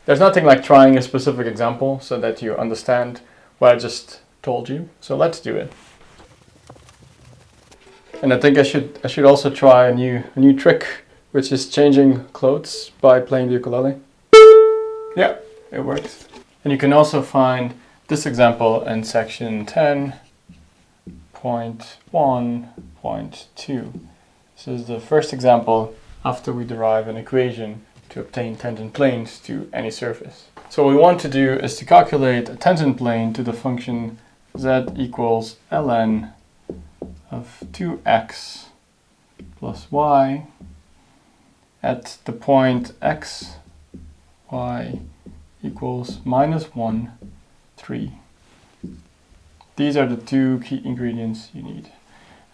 there's nothing like trying a specific example so that you understand what I just told you. So let's do it. And I think I should also try a new trick, which is changing clothes by playing the ukulele. Yeah, it works. And you can also find this example in section 10.1.2. This is the first example after we derive an equation to obtain tangent planes to any surface. So what we want to do is to calculate a tangent plane to the function z equals ln of 2x plus y at the point x, y equals -1, 3. These are the two key ingredients you need.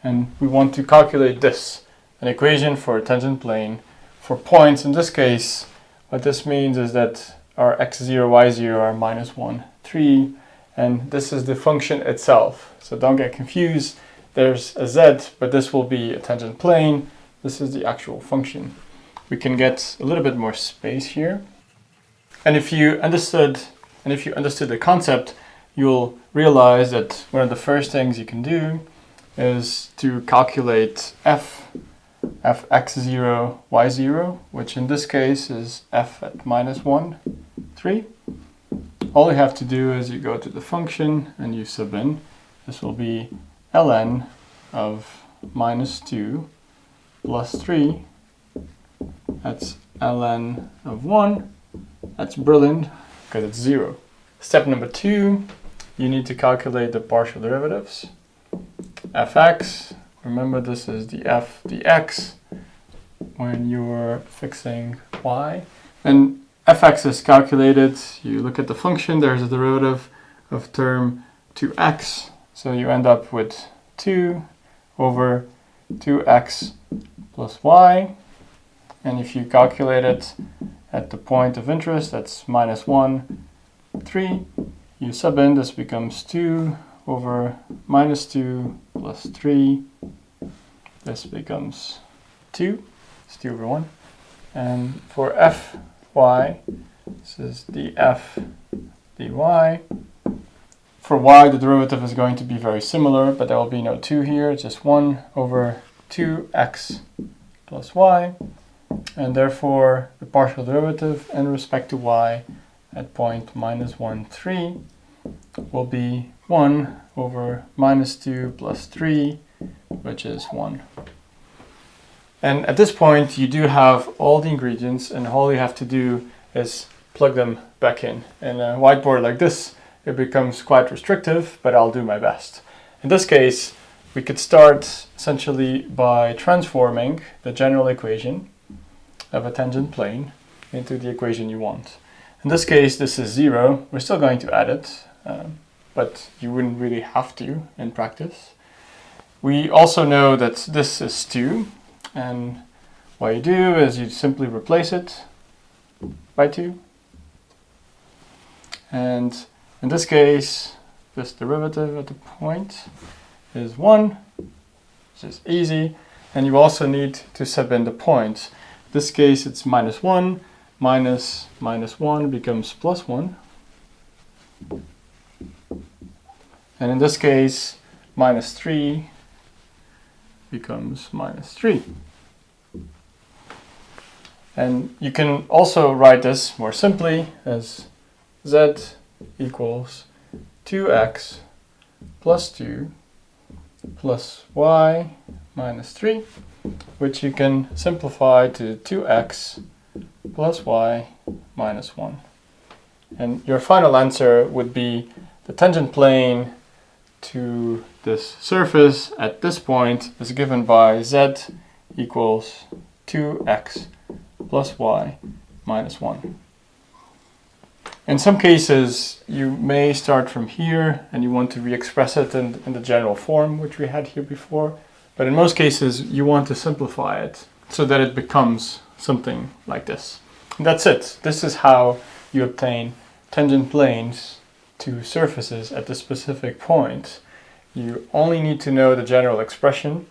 And we want to calculate this, an equation for a tangent plane for points. In this case, what this means is that our x0, y0 are -1, 3, and this is the function itself. So don't get confused. There's a z, but this will be a tangent plane. This is the actual function. We can get a little bit more space here. And if you understood the concept, you'll realize that one of the first things you can do is to calculate f x0, y0, which in this case is f at -1, 3. All you have to do is you go to the function and you sub in. This will be ln of -2 plus 3. That's ln of 1. That's brilliant because it's 0. Step number 2, you need to calculate the partial derivatives. fx, remember this is the f dx when you're fixing y. And fx is calculated, you look at the function, there's a derivative of term 2x, so you end up with 2 over 2x plus y. And if you calculate it at the point of interest, that's -1, 3. You sub in, this becomes 2 over -2 plus 3. This becomes 2. It's 2 over 1. And for fy, this is df dy. For y, the derivative is going to be very similar, but there will be no 2 here. It's just 1 over 2x plus y. And therefore, the partial derivative in respect to y at point -1, 3 will be 1 over -2 plus 3, which is 1. And at this point, you do have all the ingredients, and all you have to do is plug them back in. In a whiteboard like this, it becomes quite restrictive, but I'll do my best. In this case, we could start essentially by transforming the general equation of a tangent plane into the equation you want. In this case, this is 0. We're still going to add it, but you wouldn't really have to in practice. We also know that this is 2, and what you do is you simply replace it by 2. And in this case, this derivative at the point is 1, which is easy, and you also need to sub in the points. In this case, it's -1, -1 becomes +1. And in this case, -3 becomes -3. And you can also write this more simply as z equals 2x plus 2 plus y minus 3, which you can simplify to 2x plus y minus 1. And your final answer would be the tangent plane to this surface at this point is given by z equals 2x plus y minus 1. In some cases, you may start from here and you want to re-express it in the general form which we had here before. But in most cases, you want to simplify it so that it becomes something like this. And that's it. This is how you obtain tangent planes to surfaces at the specific point. You only need to know the general expression,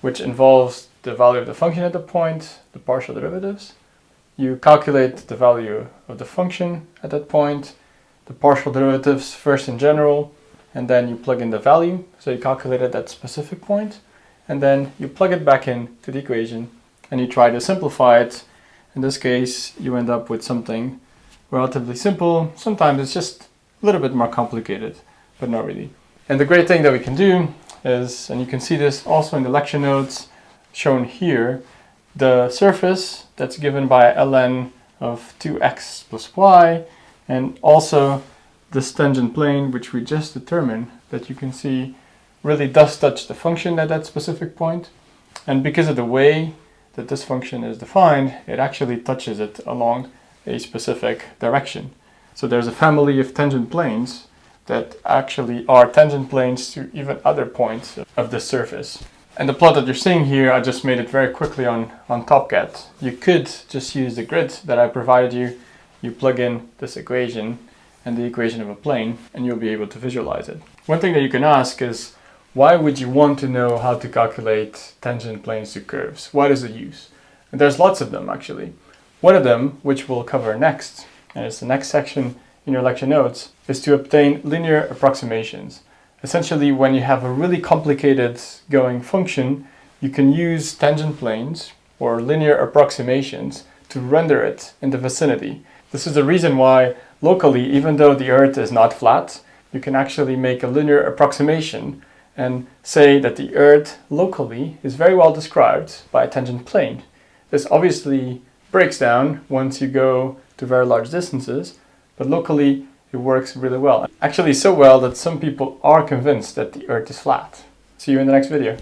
which involves the value of the function at the point, the partial derivatives, you calculate the value of the function at that point, the partial derivatives first in general, and then you plug in the value. So you calculate at that specific point, and then you plug it back in to the equation, and you try to simplify it. In this case, you end up with something relatively simple. Sometimes it's just a little bit more complicated, but not really. And the great thing that we can do is, and you can see this also in the lecture notes shown here, the surface that's given by ln of 2x plus y, and also this tangent plane, which we just determined, that you can see really does touch the function at that specific point. And because of the way that this function is defined, it actually touches it along a specific direction. So there's a family of tangent planes that actually are tangent planes to even other points of the surface. And the plot that you're seeing here, I just made it very quickly on TopCat. You could just use the grid that I provided you. You plug in this equation and the equation of a plane, and you'll be able to visualize it. One thing that you can ask is, why would you want to know how to calculate tangent planes to curves? What is the use? And there's lots of them, actually. One of them, which we'll cover next, and it's the next section in your lecture notes, is to obtain linear approximations. Essentially, when you have a really complicated going function, you can use tangent planes or linear approximations to render it in the vicinity. This is the reason why locally, even though the Earth is not flat, you can actually make a linear approximation and say that the Earth locally is very well described by a tangent plane. This obviously breaks down once you go to very large distances, but locally it works really well. Actually so well that some people are convinced that the Earth is flat. See you in the next video.